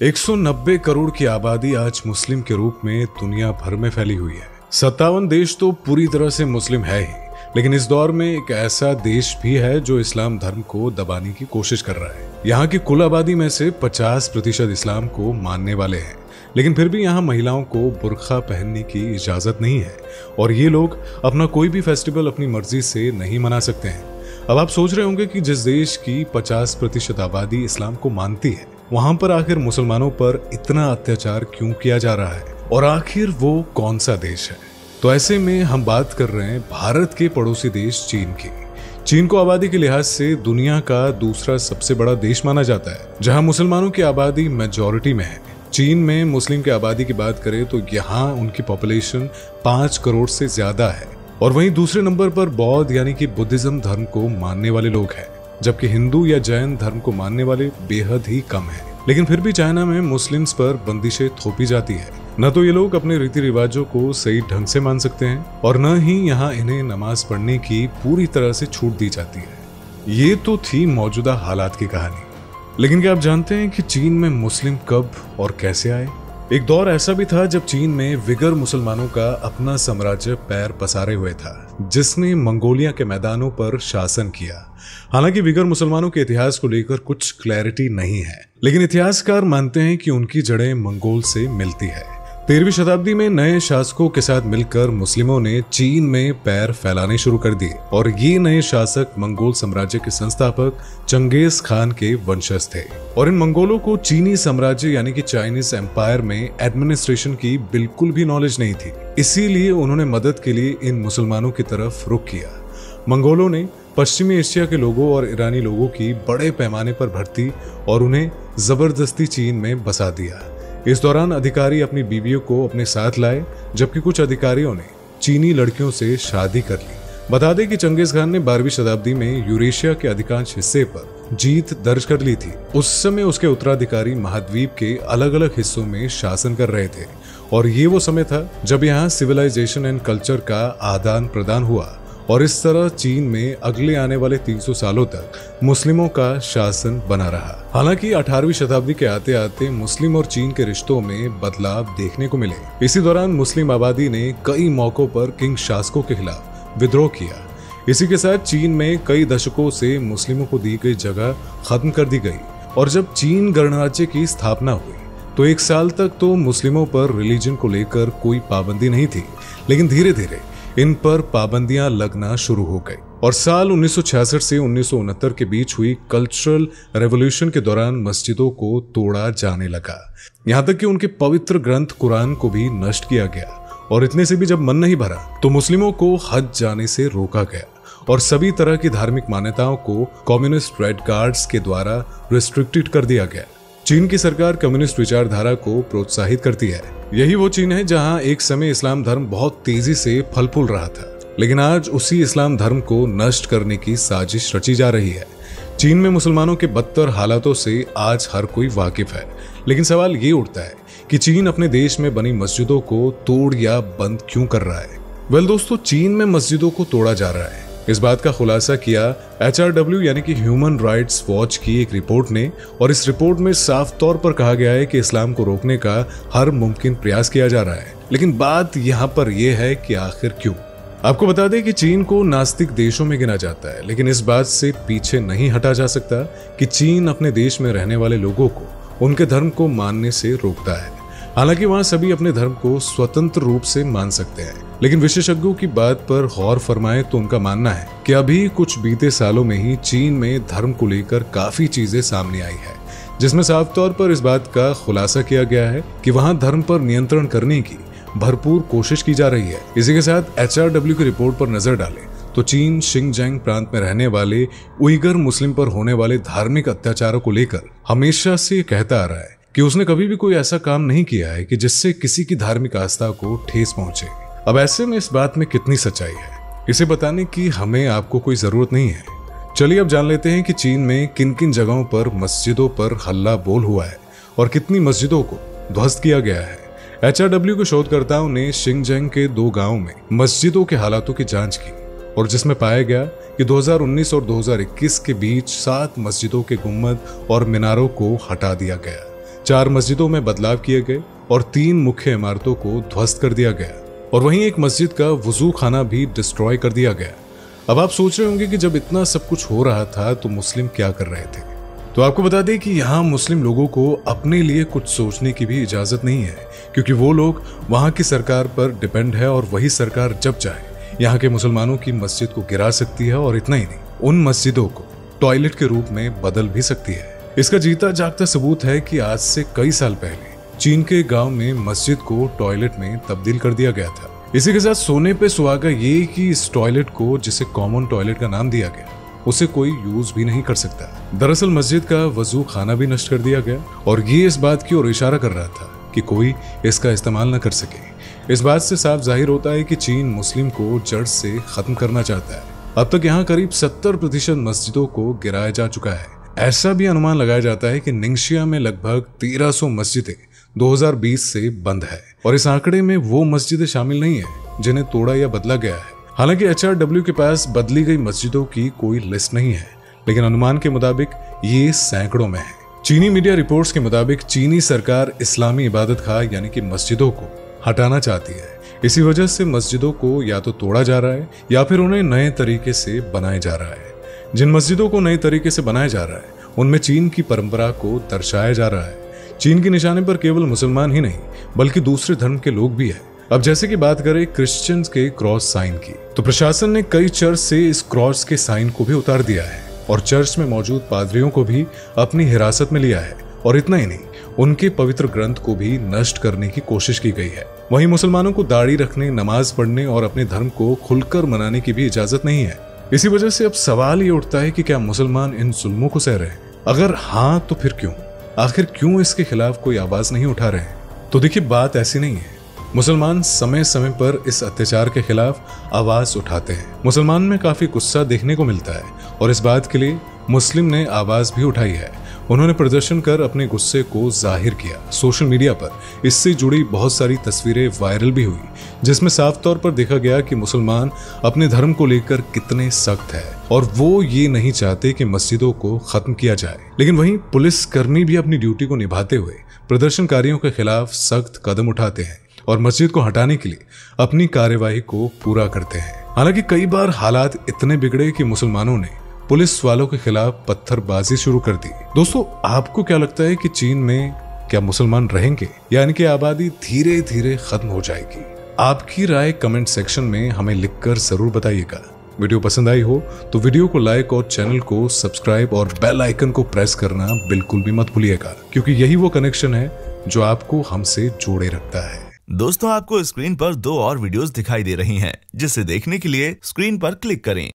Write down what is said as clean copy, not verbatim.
190 करोड़ की आबादी आज मुस्लिम के रूप में दुनिया भर में फैली हुई है। 57 देश तो पूरी तरह से मुस्लिम है ही, लेकिन इस दौर में एक ऐसा देश भी है जो इस्लाम धर्म को दबाने की कोशिश कर रहा है। यहाँ की कुल आबादी में से 50% इस्लाम को मानने वाले हैं, लेकिन फिर भी यहाँ महिलाओं को बुर्का पहनने की इजाजत नहीं है और ये लोग अपना कोई भी फेस्टिवल अपनी मर्जी से नहीं मना सकते हैं। अब आप सोच रहे होंगे कि जिस देश की 50% आबादी इस्लाम को मानती है, वहां पर आखिर मुसलमानों पर इतना अत्याचार क्यों किया जा रहा है और आखिर वो कौन सा देश है। तो ऐसे में हम बात कर रहे हैं भारत के पड़ोसी देश चीन की। चीन को आबादी के लिहाज से दुनिया का दूसरा सबसे बड़ा देश माना जाता है, जहां मुसलमानों की आबादी मेजॉरिटी में है। चीन में मुस्लिम की आबादी की बात करें तो यहाँ उनकी पॉपुलेशन 5 करोड़ से ज्यादा है और वहीं दूसरे नंबर पर बौद्ध यानी कि बुद्धिज्म धर्म को मानने वाले लोग हैं, जबकि हिंदू या जैन धर्म को मानने वाले बेहद ही कम हैं। लेकिन फिर भी चाइना में मुस्लिम्स पर बंदिशें थोपी जाती है। न तो ये लोग अपने रीति रिवाजों को सही ढंग से मान सकते हैं और न ही यहाँ इन्हें नमाज पढ़ने की पूरी तरह से छूट दी जाती है। ये तो थी मौजूदा हालात की कहानी, लेकिन क्या आप जानते हैं कि चीन में मुस्लिम कब और कैसे आए? एक दौर ऐसा भी था जब चीन में विगर मुसलमानों का अपना साम्राज्य पैर पसारे हुए था, जिसने मंगोलिया के मैदानों पर शासन किया। हालांकि विगर मुसलमानों के इतिहास को लेकर कुछ क्लैरिटी नहीं है, लेकिन इतिहासकार मानते हैं कि उनकी जड़ें मंगोल से मिलती है। 13वीं शताब्दी में नए शासकों के साथ मिलकर मुस्लिमों ने चीन में पैर फैलाने शुरू कर दिए और ये नए शासक मंगोल साम्राज्य के संस्थापक चंगेज खान के वंशज थे। और इन मंगोलों को चीनी साम्राज्य यानी कि चाइनीज एम्पायर में एडमिनिस्ट्रेशन की बिल्कुल भी नॉलेज नहीं थी, इसीलिए उन्होंने मदद के लिए इन मुसलमानों की तरफ रुख किया। मंगोलों ने पश्चिमी एशिया के लोगों और ईरानी लोगों की बड़े पैमाने पर भर्ती और उन्हें जबरदस्ती चीन में बसा दिया। इस दौरान अधिकारी अपनी बीवियों को अपने साथ लाए, जबकि कुछ अधिकारियों ने चीनी लड़कियों से शादी कर ली। बता दें कि चंगेज खान ने 12वीं शताब्दी में यूरेशिया के अधिकांश हिस्से पर जीत दर्ज कर ली थी। उस समय उसके उत्तराधिकारी महाद्वीप के अलग अलग हिस्सों में शासन कर रहे थे और ये वो समय था जब यहाँ सिविलाइजेशन एंड कल्चर का आदान प्रदान हुआ और इस तरह चीन में अगले आने वाले 300 सालों तक मुस्लिमों का शासन बना रहा। हालांकि 18वीं शताब्दी के आते आते मुस्लिम और चीन के रिश्तों में बदलाव देखने को मिले। इसी दौरान मुस्लिम आबादी ने कई मौकों पर किंग शासकों के खिलाफ विद्रोह किया। इसी के साथ चीन में कई दशकों से मुस्लिमों को दी गई जगह खत्म कर दी गई और जब चीन गणराज्य की स्थापना हुई तो 1 साल तक तो मुस्लिमों पर रिलीजन को लेकर कोई पाबंदी नहीं थी, लेकिन धीरे धीरे इन पर पाबंदियां लगना शुरू हो गई और साल 1966 से 1969 के बीच हुई कल्चरल रेवोल्यूशन के दौरान मस्जिदों को तोड़ा जाने लगा। यहां तक कि उनके पवित्र ग्रंथ कुरान को भी नष्ट किया गया और इतने से भी जब मन नहीं भरा तो मुस्लिमों को हज जाने से रोका गया और सभी तरह की धार्मिक मान्यताओं को कम्युनिस्ट रेड गार्ड्स के द्वारा रिस्ट्रिक्टेड कर दिया गया। चीन की सरकार कम्युनिस्ट विचारधारा को प्रोत्साहित करती है। यही वो चीन है जहां एक समय इस्लाम धर्म बहुत तेजी से फल फूल रहा था, लेकिन आज उसी इस्लाम धर्म को नष्ट करने की साजिश रची जा रही है। चीन में मुसलमानों के बदतर हालातों से आज हर कोई वाकिफ है, लेकिन सवाल ये उठता है कि चीन अपने देश में बनी मस्जिदों को तोड़ या बंद क्यों कर रहा है। वेल दोस्तों, चीन में मस्जिदों को तोड़ा जा रहा है, इस बात का खुलासा किया HRW यानी कि ह्यूमन राइट्स वॉच की एक रिपोर्ट ने और इस रिपोर्ट में साफ तौर पर कहा गया है कि इस्लाम को रोकने का हर मुमकिन प्रयास किया जा रहा है। लेकिन बात यहाँ पर यह है कि आखिर क्यों। आपको बता दें कि चीन को नास्तिक देशों में गिना जाता है, लेकिन इस बात से पीछे नहीं हटा जा सकता कि चीन अपने देश में रहने वाले लोगों को उनके धर्म को मानने से रोकता है। हालांकि वहां सभी अपने धर्म को स्वतंत्र रूप से मान सकते हैं, लेकिन विशेषज्ञों की बात पर गौर फरमाए तो उनका मानना है कि अभी कुछ बीते सालों में ही चीन में धर्म को लेकर काफी चीजें सामने आई है, जिसमें साफ तौर पर इस बात का खुलासा किया गया है कि वहां धर्म पर नियंत्रण करने की भरपूर कोशिश की जा रही है। इसी के साथ HRW की रिपोर्ट पर नजर डालें तो चीन शिंगजैंग प्रांत में रहने वाले उइगर मुस्लिम पर होने वाले धार्मिक अत्याचारों को लेकर हमेशा से कहता आ रहा है कि उसने कभी भी कोई ऐसा काम नहीं किया है कि जिससे किसी की धार्मिक आस्था को ठेस पहुंचे। अब ऐसे में इस बात में कितनी सच्चाई है, इसे बताने की हमें आपको कोई जरूरत नहीं है। चलिए अब जान लेते हैं कि चीन में किन किन जगहों पर मस्जिदों पर हल्ला बोल हुआ है और कितनी मस्जिदों को ध्वस्त किया गया है। HRW के शोधकर्ताओं ने शिंगजैंग के 2 गांवों में मस्जिदों के हालातों की जांच की और जिसमें पाया गया कि 2019 और 2021 के बीच 7 मस्जिदों के गुम्बद और मीनारों को हटा दिया गया, 4 मस्जिदों में बदलाव किए गए और 3 मुख्य इमारतों को ध्वस्त कर दिया गया और वहीं एक मस्जिद का वुजू खाना भी डिस्ट्रॉय कर दिया गया। अब आप सोच रहे होंगे कि जब इतना सब कुछ हो रहा था तो मुस्लिम क्या कर रहे थे। तो आपको बता दें कि यहाँ मुस्लिम लोगों को अपने लिए कुछ सोचने की भी इजाजत नहीं है, क्योंकि वो लोग वहाँ की सरकार पर डिपेंड है और वही सरकार जब चाहे यहाँ के मुसलमानों की मस्जिद को गिरा सकती है और इतना ही नहीं, उन मस्जिदों को टॉयलेट के रूप में बदल भी सकती है। इसका जीता जागता सबूत है कि आज से कई साल पहले चीन के गांव में मस्जिद को टॉयलेट में तब्दील कर दिया गया था। इसी के साथ सोने पे सुहागा ये कि इस टॉयलेट को, जिसे कॉमन टॉयलेट का नाम दिया गया, उसे कोई यूज भी नहीं कर सकता। दरअसल मस्जिद का वजू खाना भी नष्ट कर दिया गया और ये इस बात की ओर इशारा कर रहा था कि कोई इसका इस्तेमाल न कर सके। इस बात से साफ जाहिर होता है कि चीन मुस्लिम को जड़ से खत्म करना चाहता है। अब तक यहाँ करीब 70% मस्जिदों को गिराया जा चुका है। ऐसा भी अनुमान लगाया जाता है कि निंगशिया में लगभग 1300 मस्जिदें 2020 से बंद है और इस आंकड़े में वो मस्जिदें शामिल नहीं है जिन्हें तोड़ा या बदला गया है। हालांकि HRW के पास बदली गई मस्जिदों की कोई लिस्ट नहीं है, लेकिन अनुमान के मुताबिक ये सैकड़ों में है। चीनी मीडिया रिपोर्ट्स के मुताबिक चीनी सरकार इस्लामी इबादतगाह यानी कि मस्जिदों को हटाना चाहती है। इसी वजह से मस्जिदों को या तो तोड़ा जा रहा है या फिर उन्हें नए तरीके से बनाया जा रहा है। जिन मस्जिदों को नए तरीके से बनाया जा रहा है उनमें चीन की परंपरा को दर्शाया जा रहा है। चीन के निशाने पर केवल मुसलमान ही नहीं बल्कि दूसरे धर्म के लोग भी हैं। अब जैसे कि बात करें क्रिश्चियंस के क्रॉस साइन की, तो प्रशासन ने कई चर्च से इस क्रॉस के साइन को भी उतार दिया है और चर्च में मौजूद पादरियों को भी अपनी हिरासत में लिया है और इतना ही नहीं, उनके पवित्र ग्रंथ को भी नष्ट करने की कोशिश की गई है। वहीं मुसलमानों को दाढ़ी रखने, नमाज पढ़ने और अपने धर्म को खुलकर मनाने की भी इजाजत नहीं है। इसी वजह से अब सवाल ये उठता है कि क्या मुसलमान इन जुल्मों को सह रहे हैं? अगर हाँ तो फिर क्यों? आखिर क्यों इसके खिलाफ कोई आवाज नहीं उठा रहे हैं? तो देखिए, बात ऐसी नहीं है। मुसलमान समय समय पर इस अत्याचार के खिलाफ आवाज उठाते हैं। मुसलमान में काफी गुस्सा देखने को मिलता है और इस बात के लिए मुस्लिम ने आवाज भी उठाई है। उन्होंने प्रदर्शन कर अपने गुस्से को जाहिर किया। सोशल मीडिया पर इससे जुड़ी बहुत सारी तस्वीरें वायरल भी हुई, जिसमें साफ तौर पर देखा गया कि मुसलमान अपने धर्म को लेकर कितने सख्त है और वो ये नहीं चाहते कि मस्जिदों को खत्म किया जाए। लेकिन वहीं पुलिसकर्मी भी अपनी ड्यूटी को निभाते हुए प्रदर्शनकारियों के खिलाफ सख्त कदम उठाते हैं और मस्जिद को हटाने के लिए अपनी कार्यवाही को पूरा करते हैं। हालांकि कई बार हालात इतने बिगड़े कि मुसलमानों ने पुलिस वालों के खिलाफ पत्थरबाजी शुरू कर दी। दोस्तों, आपको क्या लगता है कि चीन में क्या मुसलमान रहेंगे या इनकी आबादी धीरे धीरे खत्म हो जाएगी? आपकी राय कमेंट सेक्शन में हमें लिखकर जरूर बताइएगा। वीडियो पसंद आई हो तो वीडियो को लाइक और चैनल को सब्सक्राइब और बेल आइकन को प्रेस करना बिल्कुल भी मत भूलिएगा, क्योंकि यही वो कनेक्शन है जो आपको हमसे जोड़े रखता है। दोस्तों, आपको स्क्रीन पर 2 और वीडियोस दिखाई दे रही हैं, जिसे देखने के लिए स्क्रीन पर क्लिक करें।